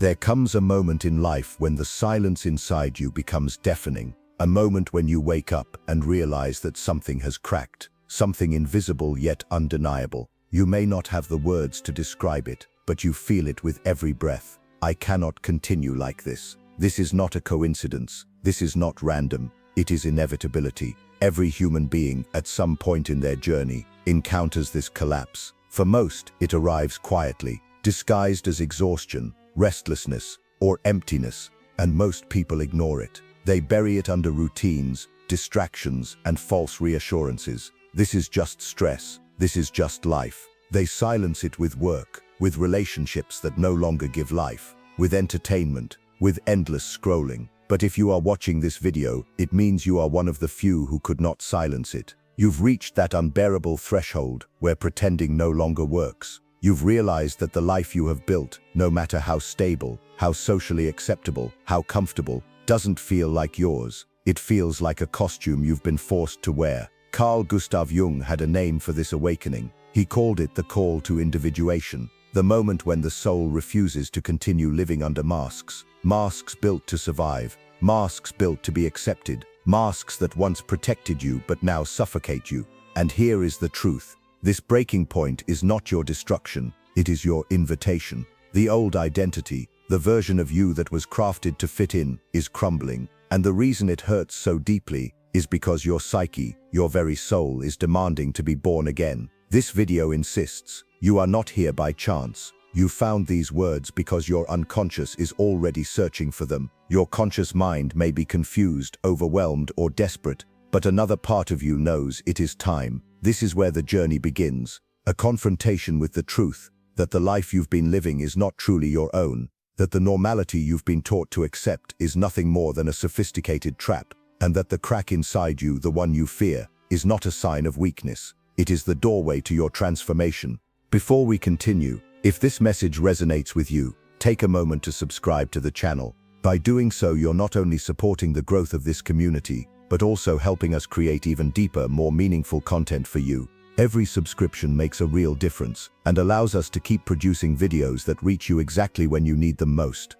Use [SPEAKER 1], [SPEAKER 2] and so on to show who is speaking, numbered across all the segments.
[SPEAKER 1] There comes a moment in life when the silence inside you becomes deafening, a moment when you wake up and realize that something has cracked, something invisible yet undeniable. You may not have the words to describe it, but you feel it with every breath. I cannot continue like this. This is not a coincidence. This is not random. It is inevitability. Every human being, at some point in their journey, encounters this collapse. For most, it arrives quietly, disguised as exhaustion, restlessness, or emptiness, and most people ignore it. They bury it under routines, distractions, and false reassurances. This is just stress. This is just life. They silence it with work, with relationships that no longer give life, with entertainment, with endless scrolling. But if you are watching this video, it means you are one of the few who could not silence it. You've reached that unbearable threshold where pretending no longer works. You've realized that the life you have built, no matter how stable, how socially acceptable, how comfortable, doesn't feel like yours. It feels like a costume you've been forced to wear. Carl Gustav Jung had a name for this awakening. He called it the call to individuation, the moment when the soul refuses to continue living under masks. Masks built to survive, masks built to be accepted, masks that once protected you but now suffocate you. And here is the truth. This breaking point is not your destruction, it is your invitation. The old identity, the version of you that was crafted to fit in, is crumbling. And the reason it hurts so deeply is because your psyche, your very soul, is demanding to be born again. This video insists, you are not here by chance. You found these words because your unconscious is already searching for them. Your conscious mind may be confused, overwhelmed, or desperate, but another part of you knows it is time. This is where the journey begins, a confrontation with the truth that the life you've been living is not truly your own, that the normality you've been taught to accept is nothing more than a sophisticated trap, and that the crack inside you, the one you fear, is not a sign of weakness. It is the doorway to your transformation. Before we continue, if this message resonates with you, take a moment to subscribe to the channel. By doing so, you're not only supporting the growth of this community, but also helping us create even deeper, more meaningful content for you. Every subscription makes a real difference and allows us to keep producing videos that reach you exactly when you need them most.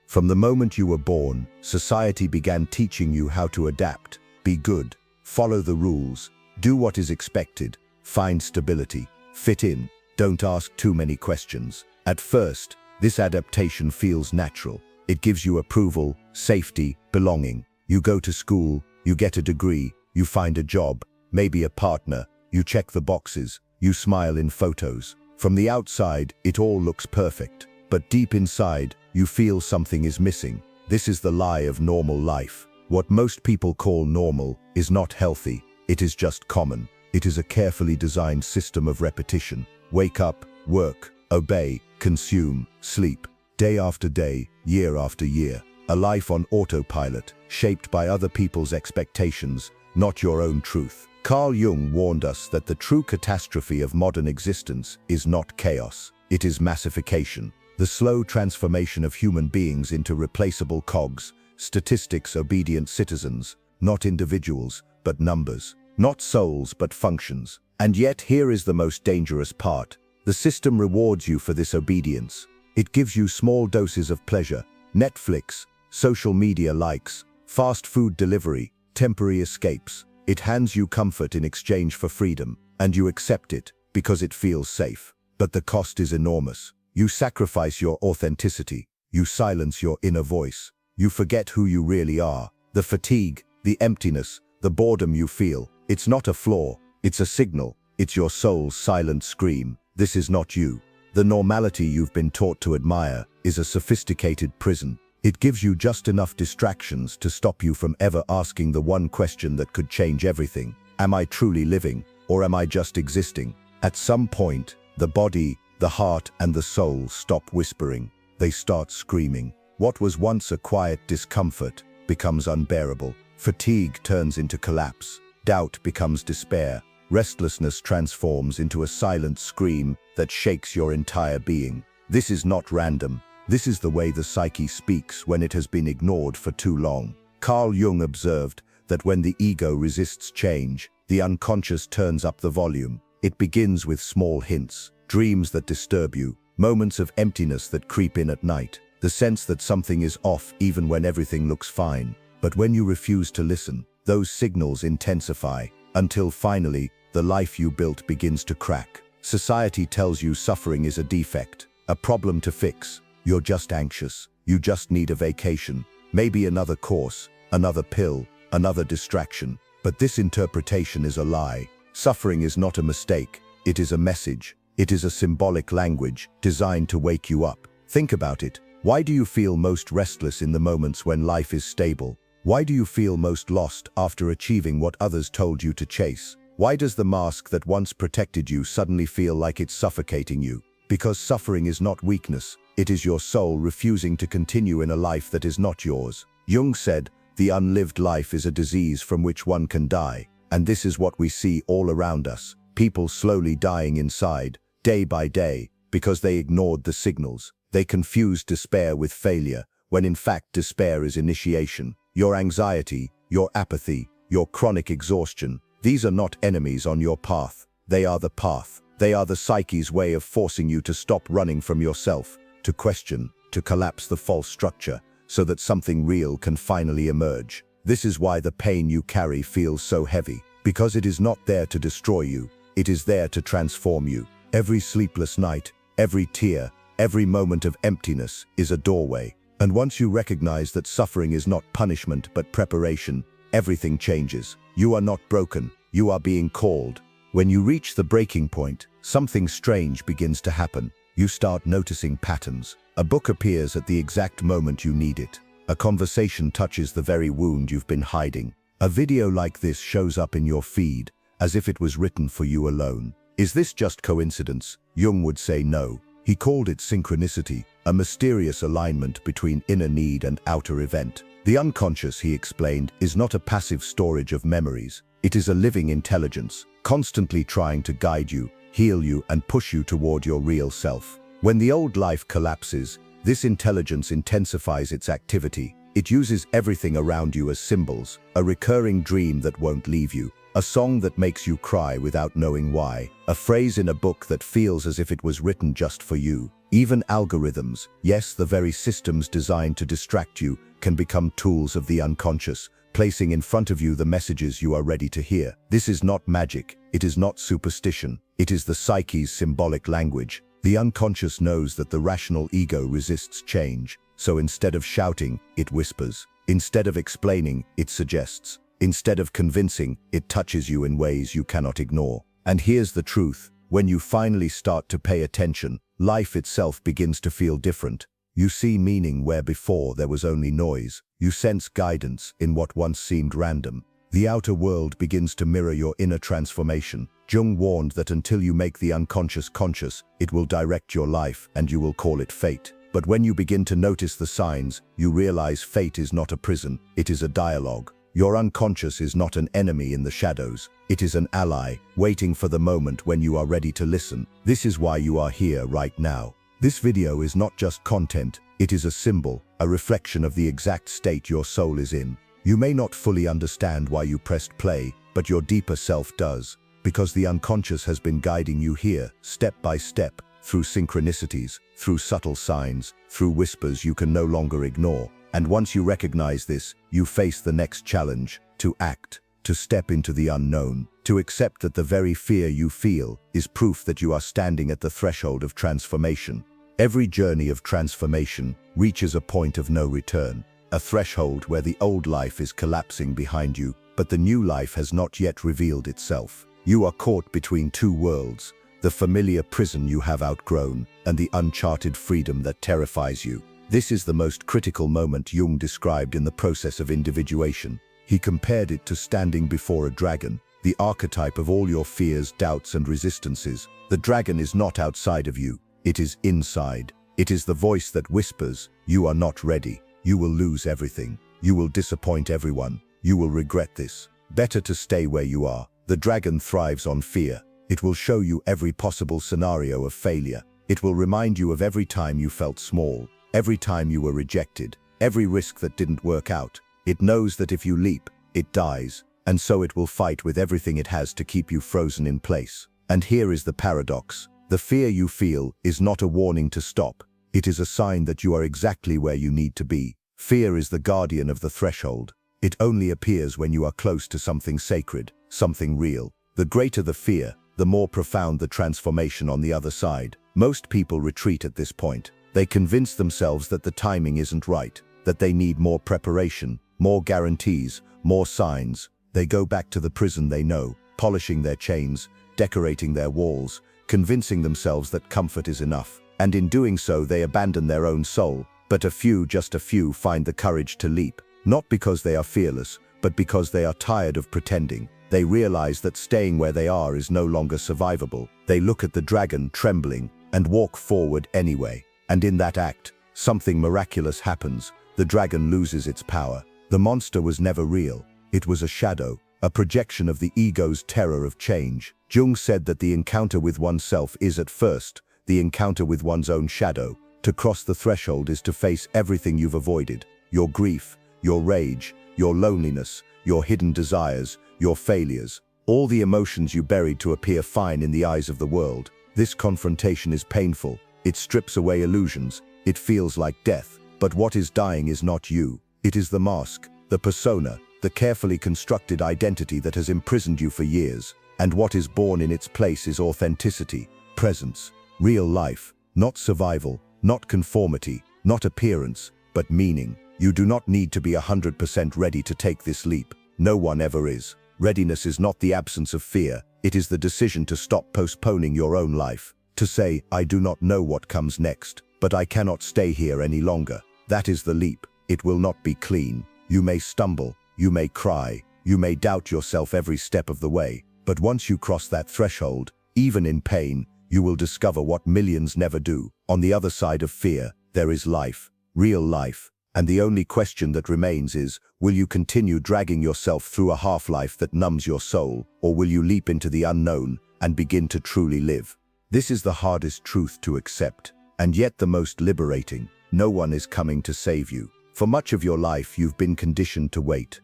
[SPEAKER 1] From the moment you were born, society began teaching you how to adapt, be good, follow the rules, do what is expected, find stability, fit in, don't ask too many questions. At first, this adaptation feels natural. It gives you approval, safety, belonging. You go to school, you get a degree, you find a job, maybe a partner, you check the boxes, you smile in photos. From the outside, it all looks perfect. But deep inside, you feel something is missing. This is the lie of normal life. What most people call normal is not healthy. It is just common. It is a carefully designed system of repetition. Wake up, work, obey, consume, sleep. Day after day, year after year. A life on autopilot, shaped by other people's expectations, not your own truth. Carl Jung warned us that the true catastrophe of modern existence is not chaos. It is massification. The slow transformation of human beings into replaceable cogs, statistics-obedient citizens, not individuals, but numbers, not souls, but functions. And yet here is the most dangerous part. The system rewards you for this obedience. It gives you small doses of pleasure, Netflix, social media likes, fast food delivery, temporary escapes. It hands you comfort in exchange for freedom, and you accept it because it feels safe. But the cost is enormous. You sacrifice your authenticity. You silence your inner voice. You forget who you really are. The fatigue, the emptiness, the boredom you feel, it's not a flaw, it's a signal. It's your soul's silent scream. This is not you. The normality you've been taught to admire is a sophisticated prison. It gives you just enough distractions to stop you from ever asking the one question that could change everything. Am I truly living, or am I just existing? At some point, the body, the heart, and the soul stop whispering. They start screaming. What was once a quiet discomfort becomes unbearable. Fatigue turns into collapse. Doubt becomes despair. Restlessness transforms into a silent scream that shakes your entire being. This is not random. This is the way the psyche speaks when it has been ignored for too long. Carl Jung observed that when the ego resists change, the unconscious turns up the volume. It begins with small hints, dreams that disturb you, moments of emptiness that creep in at night. the sense that something is off even when everything looks fine. But when you refuse to listen, those signals intensify, until finally, the life you built begins to crack. Society tells you suffering is a defect, a problem to fix. You're just anxious. You just need a vacation, maybe another course, another pill, another distraction. But this interpretation is a lie. Suffering is not a mistake. It is a message. It is a symbolic language designed to wake you up. Think about it. Why do you feel most restless in the moments when life is stable? Why do you feel most lost after achieving what others told you to chase? Why does the mask that once protected you suddenly feel like it's suffocating you? Because suffering is not weakness. It is your soul refusing to continue in a life that is not yours. Jung said, "The unlived life is a disease from which one can die." And this is what we see all around us. People slowly dying inside, day by day, because they ignored the signals. They confused despair with failure, when in fact despair is initiation. Your anxiety, your apathy, your chronic exhaustion, these are not enemies on your path. They are the path. They are the psyche's way of forcing you to stop running from yourself, to question, to collapse the false structure, so that something real can finally emerge. This is why the pain you carry feels so heavy, because it is not there to destroy you. It is there to transform you. Every sleepless night, every tear, every moment of emptiness is a doorway. And once you recognize that suffering is not punishment but preparation, everything changes. You are not broken. You are being called. When you reach the breaking point, something strange begins to happen. You start noticing patterns. A book appears at the exact moment you need it. A conversation touches the very wound you've been hiding. A video like this shows up in your feed, as if it was written for you alone. Is this just coincidence? Jung would say no. He called it synchronicity, a mysterious alignment between inner need and outer event. The unconscious, he explained, is not a passive storage of memories. It is a living intelligence, constantly trying to guide you, heal you, and push you toward your real self. When the old life collapses, this intelligence intensifies its activity. It uses everything around you as symbols, a recurring dream that won't leave you, a song that makes you cry without knowing why, a phrase in a book that feels as if it was written just for you. Even algorithms, yes, the very systems designed to distract you, can become tools of the unconscious, placing in front of you the messages you are ready to hear. This is not magic. It is not superstition. It is the psyche's symbolic language. The unconscious knows that the rational ego resists change, so instead of shouting, it whispers. Instead of explaining, it suggests. Instead of convincing, it touches you in ways you cannot ignore. And here's the truth. When you finally start to pay attention, life itself begins to feel different. You see meaning where before there was only noise. You sense guidance in what once seemed random. The outer world begins to mirror your inner transformation. Jung warned that until you make the unconscious conscious, it will direct your life and you will call it fate. But when you begin to notice the signs, you realize fate is not a prison, it is a dialogue. Your unconscious is not an enemy in the shadows. It is an ally, waiting for the moment when you are ready to listen. This is why you are here right now. This video is not just content, it is a symbol, a reflection of the exact state your soul is in. You may not fully understand why you pressed play, but your deeper self does, because the unconscious has been guiding you here, step by step, through synchronicities, through subtle signs, through whispers you can no longer ignore. And once you recognize this, you face the next challenge, to act, to step into the unknown, to accept that the very fear you feel is proof that you are standing at the threshold of transformation. Every journey of transformation reaches a point of no return, a threshold where the old life is collapsing behind you, but the new life has not yet revealed itself. You are caught between two worlds, the familiar prison you have outgrown, and the uncharted freedom that terrifies you. This is the most critical moment Jung described in the process of individuation. He compared it to standing before a dragon, the archetype of all your fears, doubts, and resistances. The dragon is not outside of you, it is inside. It is the voice that whispers, "You are not ready. You will lose everything. You will disappoint everyone. You will regret this. Better to stay where you are." The dragon thrives on fear. It will show you every possible scenario of failure. It will remind you of every time you felt small, every time you were rejected, every risk that didn't work out. It knows that if you leap, it dies, and so it will fight with everything it has to keep you frozen in place. And here is the paradox. The fear you feel is not a warning to stop. It is a sign that you are exactly where you need to be. Fear is the guardian of the threshold. It only appears when you are close to something sacred, something real. The greater the fear, the more profound the transformation on the other side. Most people retreat at this point. They convince themselves that the timing isn't right, that they need more preparation, more guarantees, more signs. They go back to the prison they know, polishing their chains, decorating their walls, convincing themselves that comfort is enough. And in doing so, they abandon their own soul. But a few, just a few, find the courage to leap. Not because they are fearless, but because they are tired of pretending. They realize that staying where they are is no longer survivable. They look at the dragon, trembling, and walk forward anyway. And in that act, something miraculous happens. The dragon loses its power. The monster was never real. It was a shadow, a projection of the ego's terror of change. Jung said that the encounter with oneself is at first the encounter with one's own shadow. To cross the threshold is to face everything you've avoided. Your grief, your rage, your loneliness, your hidden desires, your failures. All the emotions you buried to appear fine in the eyes of the world. This confrontation is painful. It strips away illusions. It feels like death. But what is dying is not you. It is the mask, the persona, the carefully constructed identity that has imprisoned you for years. And what is born in its place is authenticity, presence, real life, not survival, not conformity, not appearance, but meaning. You do not need to be 100% ready to take this leap. No one ever is. Readiness is not the absence of fear. It is the decision to stop postponing your own life. To say, I do not know what comes next, but I cannot stay here any longer. That is the leap. It will not be clean. You may stumble, you may cry, you may doubt yourself every step of the way. But once you cross that threshold, even in pain, you will discover what millions never do. On the other side of fear, there is life, real life. And the only question that remains is, will you continue dragging yourself through a half-life that numbs your soul, or will you leap into the unknown and begin to truly live? This is the hardest truth to accept, and yet the most liberating. No one is coming to save you. For much of your life, you've been conditioned to wait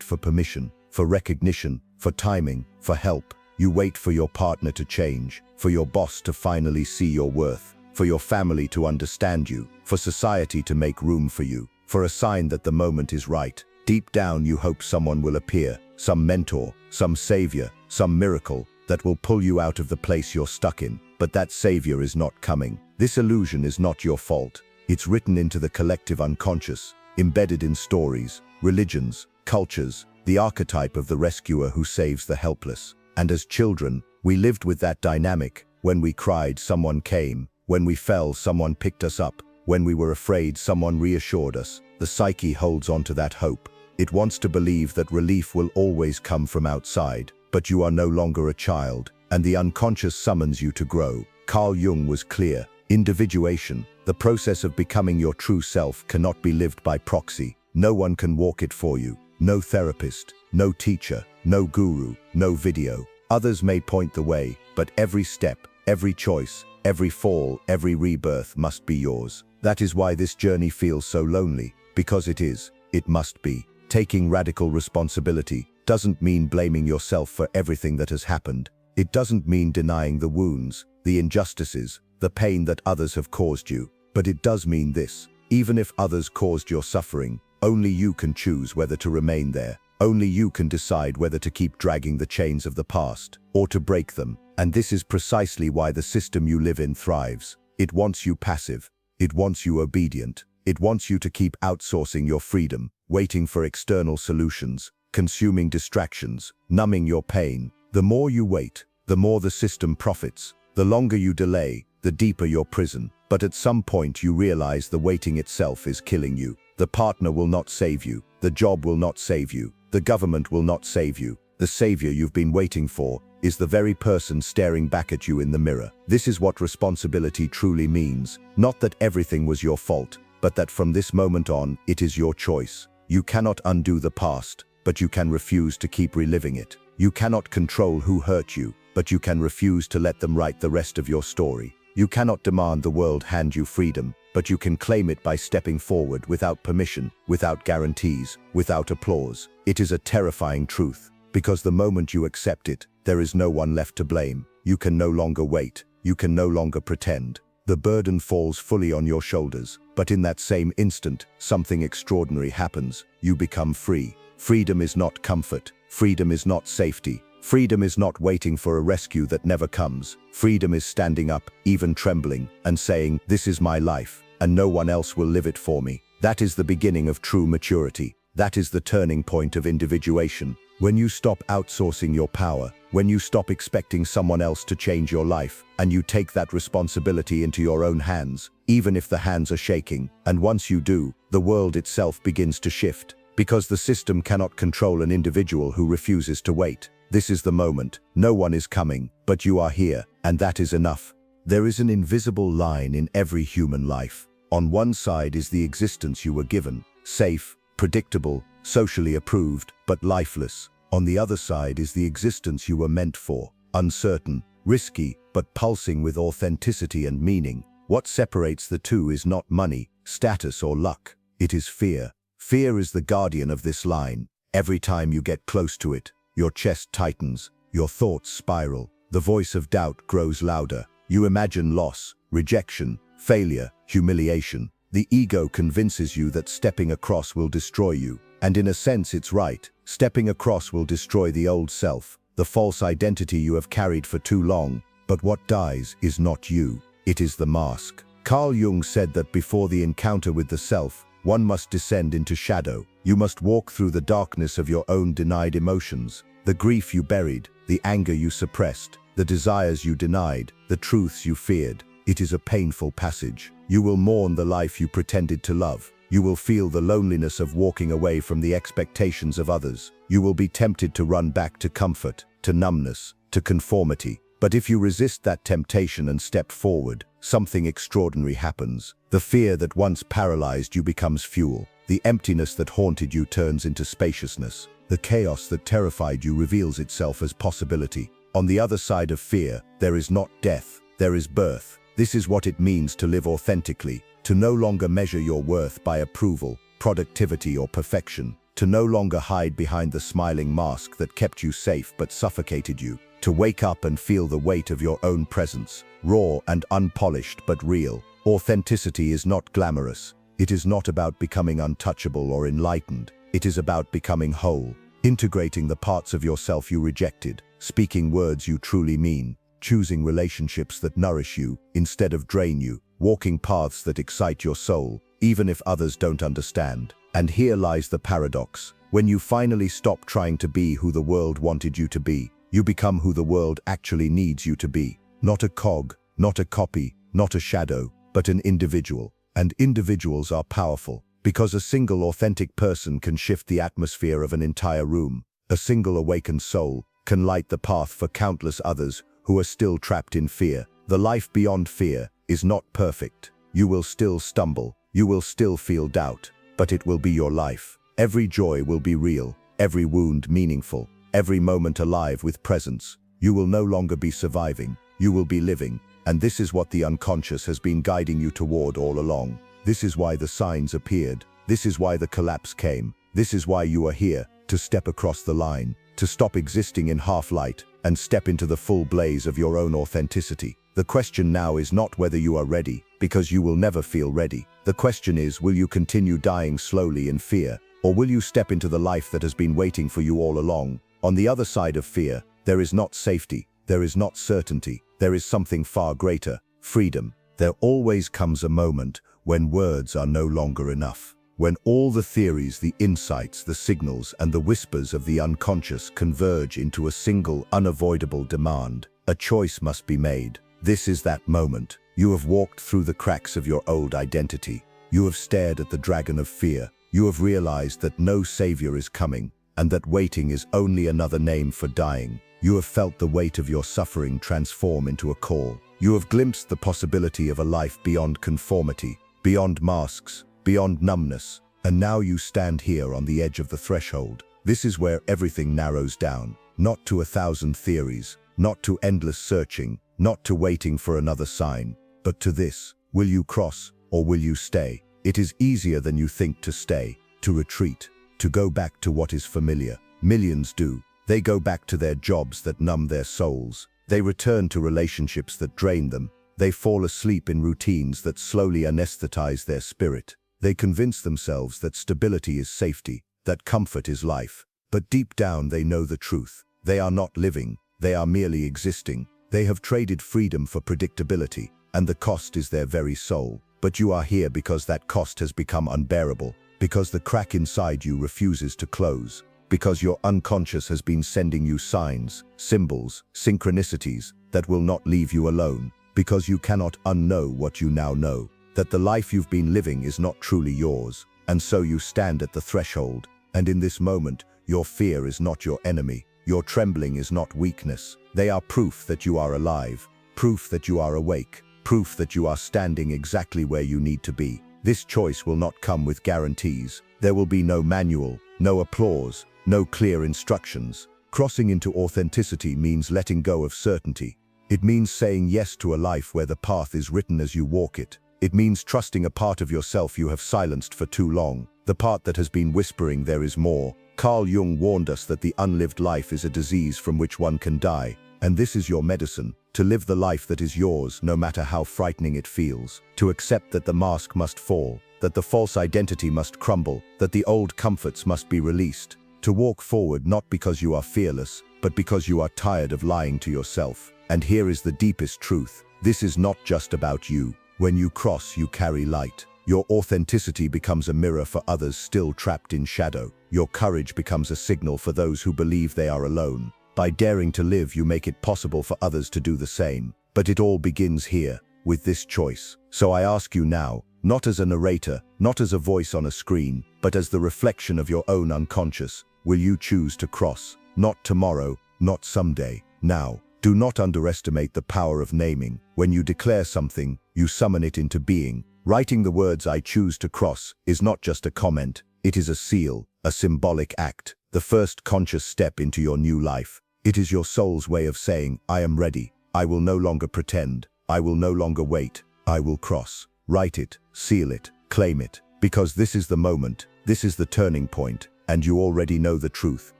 [SPEAKER 1] for permission, for recognition, for timing, for help. You wait for your partner to change, for your boss to finally see your worth, for your family to understand you, for society to make room for you, for a sign that the moment is right. Deep down, you hope someone will appear, some mentor, some savior, some miracle that will pull you out of the place you're stuck in. But that savior is not coming. This illusion is not your fault. It's written into the collective unconscious, embedded in stories, religions, cultures, the archetype of the rescuer who saves the helpless. And as children, we lived with that dynamic. When we cried, someone came. When we fell, someone picked us up. When we were afraid, someone reassured us. The psyche holds on to that hope. It wants to believe that relief will always come from outside. But you are no longer a child, and the unconscious summons you to grow. Carl Jung was clear. Individuation, the process of becoming your true self, cannot be lived by proxy. No one can walk it for you. No therapist, no teacher, no guru, no video. Others may point the way, but every step, every choice, every fall, every rebirth must be yours. That is why this journey feels so lonely, because it must be. Taking radical responsibility doesn't mean blaming yourself for everything that has happened. It doesn't mean denying the wounds, the injustices, the pain that others have caused you. But it does mean this: even if others caused your suffering, only you can choose whether to remain there. Only you can decide whether to keep dragging the chains of the past, or to break them. And this is precisely why the system you live in thrives. It wants you passive. It wants you obedient. It wants you to keep outsourcing your freedom, waiting for external solutions, consuming distractions, numbing your pain. The more you wait, the more the system profits. The longer you delay, the deeper your prison. But at some point you realize the waiting itself is killing you. The partner will not save you. The job will not save you. The government will not save you. The savior you've been waiting for is the very person staring back at you in the mirror. This is what responsibility truly means. Not that everything was your fault, but that from this moment on, it is your choice. You cannot undo the past, but you can refuse to keep reliving it. You cannot control who hurt you, but you can refuse to let them write the rest of your story. You cannot demand the world hand you freedom, but you can claim it by stepping forward without permission, without guarantees, without applause. It is a terrifying truth, because the moment you accept it, there is no one left to blame. You can no longer wait. You can no longer pretend. The burden falls fully on your shoulders, but in that same instant, something extraordinary happens. You become free. Freedom is not comfort. Freedom is not safety. Freedom is not waiting for a rescue that never comes. Freedom is standing up, even trembling, and saying, "This is my life, and no one else will live it for me." That is the beginning of true maturity. That is the turning point of individuation. When you stop outsourcing your power, when you stop expecting someone else to change your life, and you take that responsibility into your own hands, even if the hands are shaking, and once you do, the world itself begins to shift, because the system cannot control an individual who refuses to wait. This is the moment. No one is coming, but you are here, and that is enough. There is an invisible line in every human life. On one side is the existence you were given, safe, predictable, socially approved, but lifeless. On the other side is the existence you were meant for, uncertain, risky, but pulsing with authenticity and meaning. What separates the two is not money, status, or luck. It is fear. Fear is the guardian of this line. Every time you get close to it, your chest tightens, your thoughts spiral, the voice of doubt grows louder. You imagine loss, rejection, failure, humiliation. The ego convinces you that stepping across will destroy you. And in a sense it's right. Stepping across will destroy the old self, the false identity you have carried for too long. But what dies is not you. It is the mask. Carl Jung said that before the encounter with the self, one must descend into shadow. You must walk through the darkness of your own denied emotions, the grief you buried, the anger you suppressed, the desires you denied, the truths you feared. It is a painful passage. You will mourn the life you pretended to love. You will feel the loneliness of walking away from the expectations of others. You will be tempted to run back to comfort, to numbness, to conformity. But if you resist that temptation and step forward, something extraordinary happens. The fear that once paralyzed you becomes fuel. The emptiness that haunted you turns into spaciousness. The chaos that terrified you reveals itself as possibility. On the other side of fear, there is not death, there is birth. This is what it means to live authentically, to no longer measure your worth by approval, productivity, or perfection, to no longer hide behind the smiling mask that kept you safe but suffocated you, to wake up and feel the weight of your own presence, raw and unpolished but real. Authenticity is not glamorous. It is not about becoming untouchable or enlightened. It is about becoming whole, integrating the parts of yourself you rejected, speaking words you truly mean, choosing relationships that nourish you instead of drain you, walking paths that excite your soul, even if others don't understand. And here lies the paradox. When you finally stop trying to be who the world wanted you to be, you become who the world actually needs you to be. Not a cog, not a copy, not a shadow, but an individual. And individuals are powerful, because a single authentic person can shift the atmosphere of an entire room. A single awakened soul can light the path for countless others who are still trapped in fear. The life beyond fear is not perfect. You will still stumble, you will still feel doubt, but it will be your life. Every joy will be real, every wound meaningful, every moment alive with presence. You will no longer be surviving, you will be living. And this is what the unconscious has been guiding you toward all along. This is why the signs appeared. This is why the collapse came. This is why you are here, to step across the line, to stop existing in half-light and step into the full blaze of your own authenticity. The question now is not whether you are ready, because you will never feel ready. The question is, will you continue dying slowly in fear, or will you step into the life that has been waiting for you all along? On the other side of fear, there is not safety, there is not certainty, there is something far greater, freedom. There always comes a moment when words are no longer enough. When all the theories, the insights, the signals, and the whispers of the unconscious converge into a single, unavoidable demand, a choice must be made. This is that moment. You have walked through the cracks of your old identity. You have stared at the dragon of fear. You have realized that no savior is coming, and that waiting is only another name for dying. You have felt the weight of your suffering transform into a call. You have glimpsed the possibility of a life beyond conformity, beyond masks, beyond numbness, and now you stand here on the edge of the threshold. This is where everything narrows down, not to 1,000 theories, not to endless searching, not to waiting for another sign, but to this: will you cross, or will you stay? It is easier than you think to stay, to retreat, to go back to what is familiar. Millions do. They go back to their jobs that numb their souls. They return to relationships that drain them. They fall asleep in routines that slowly anesthetize their spirit. They convince themselves that stability is safety, that comfort is life. But deep down they know the truth. They are not living, they are merely existing. They have traded freedom for predictability, and the cost is their very soul. But you are here because that cost has become unbearable, because the crack inside you refuses to close, because your unconscious has been sending you signs, symbols, synchronicities that will not leave you alone, because you cannot unknow what you now know, that the life you've been living is not truly yours, and so you stand at the threshold, and in this moment, your fear is not your enemy, your trembling is not weakness. They are proof that you are alive, proof that you are awake, proof that you are standing exactly where you need to be. This choice will not come with guarantees. There will be no manual, no applause, no clear instructions. Crossing into authenticity means letting go of certainty. It means saying yes to a life where the path is written as you walk it. It means trusting a part of yourself you have silenced for too long, the part that has been whispering there is more. Carl Jung warned us that the unlived life is a disease from which one can die, and this is your medicine, to live the life that is yours no matter how frightening it feels, to accept that the mask must fall, that the false identity must crumble, that the old comforts must be released, to walk forward not because you are fearless, but because you are tired of lying to yourself. And here is the deepest truth. This is not just about you. When you cross, you carry light. Your authenticity becomes a mirror for others still trapped in shadow. Your courage becomes a signal for those who believe they are alone. By daring to live, you make it possible for others to do the same. But it all begins here, with this choice. So I ask you now, not as a narrator, not as a voice on a screen, but as the reflection of your own unconscious, will you choose to cross? Not tomorrow, not someday, now. Do not underestimate the power of naming. When you declare something, you summon it into being. Writing the words "I choose to cross" is not just a comment, it is a seal, a symbolic act, the first conscious step into your new life. It is your soul's way of saying, I am ready, I will no longer pretend, I will no longer wait, I will cross. Write it, seal it, claim it, because this is the moment, this is the turning point, and you already know the truth.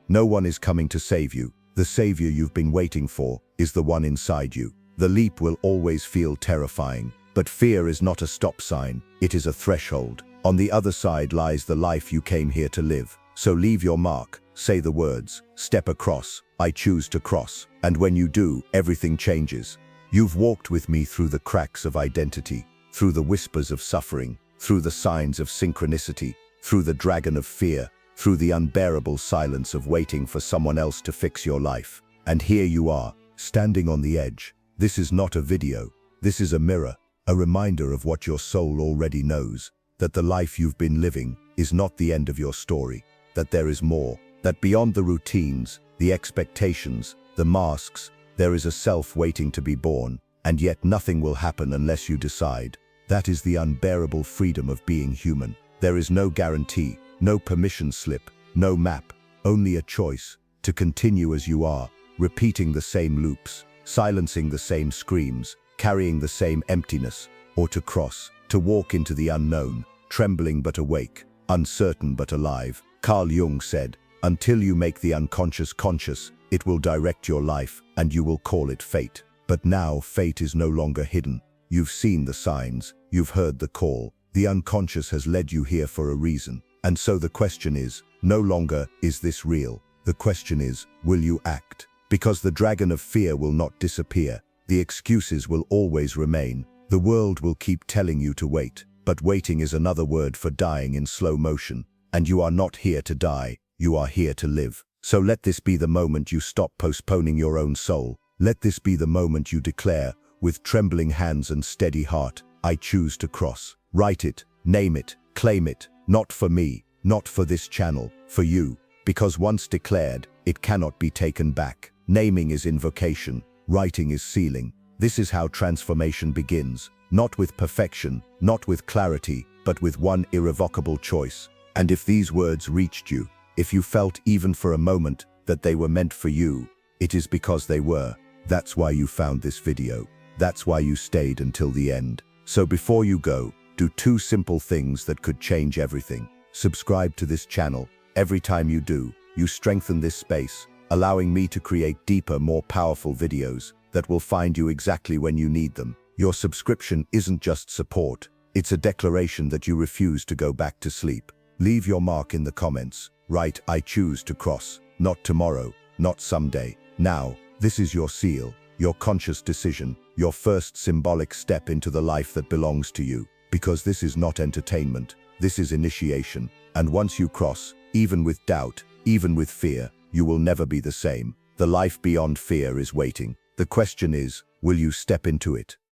[SPEAKER 1] No one is coming to save you. The savior you've been waiting for is the one inside you. The leap will always feel terrifying. But fear is not a stop sign, it is a threshold. On the other side lies the life you came here to live. So leave your mark, say the words, step across, I choose to cross. And when you do, everything changes. You've walked with me through the cracks of identity, through the whispers of suffering, through the signs of synchronicity, through the dragon of fear, through the unbearable silence of waiting for someone else to fix your life. And here you are, standing on the edge. This is not a video, this is a mirror. A reminder of what your soul already knows, that the life you've been living is not the end of your story, that there is more, that beyond the routines, the expectations, the masks, there is a self waiting to be born, and yet nothing will happen unless you decide. That is the unbearable freedom of being human. There is no guarantee, no permission slip, no map, only a choice, to continue as you are, repeating the same loops, silencing the same screams, carrying the same emptiness, or to cross, to walk into the unknown, trembling but awake, uncertain but alive. Carl Jung said, until you make the unconscious conscious, it will direct your life, and you will call it fate. But now fate is no longer hidden. You've seen the signs, you've heard the call. The unconscious has led you here for a reason. And so the question is, no longer, is this real? The question is, will you act? Because the dragon of fear will not disappear. The excuses will always remain. The world will keep telling you to wait, but waiting is another word for dying in slow motion. And you are not here to die, you are here to live. So let this be the moment you stop postponing your own soul. Let this be the moment you declare, with trembling hands and steady heart, I choose to cross. Write it, name it, claim it, not for me, not for this channel, for you. Because once declared, it cannot be taken back. Naming is invocation. Writing is sealing. This is how transformation begins, not with perfection, not with clarity, but with one irrevocable choice. And if these words reached you, if you felt even for a moment that they were meant for you, it is because they were. That's why you found this video. That's why you stayed until the end. So before you go, do two simple things that could change everything. Subscribe to this channel. Every time you do, you strengthen this space, allowing me to create deeper, more powerful videos that will find you exactly when you need them. Your subscription isn't just support, it's a declaration that you refuse to go back to sleep. Leave your mark in the comments. Write, "I choose to cross. Not tomorrow, not someday. Now." This is your seal, your conscious decision, your first symbolic step into the life that belongs to you. Because this is not entertainment, this is initiation. And once you cross, even with doubt, even with fear, you will never be the same. The life beyond fear is waiting. The question is, will you step into it?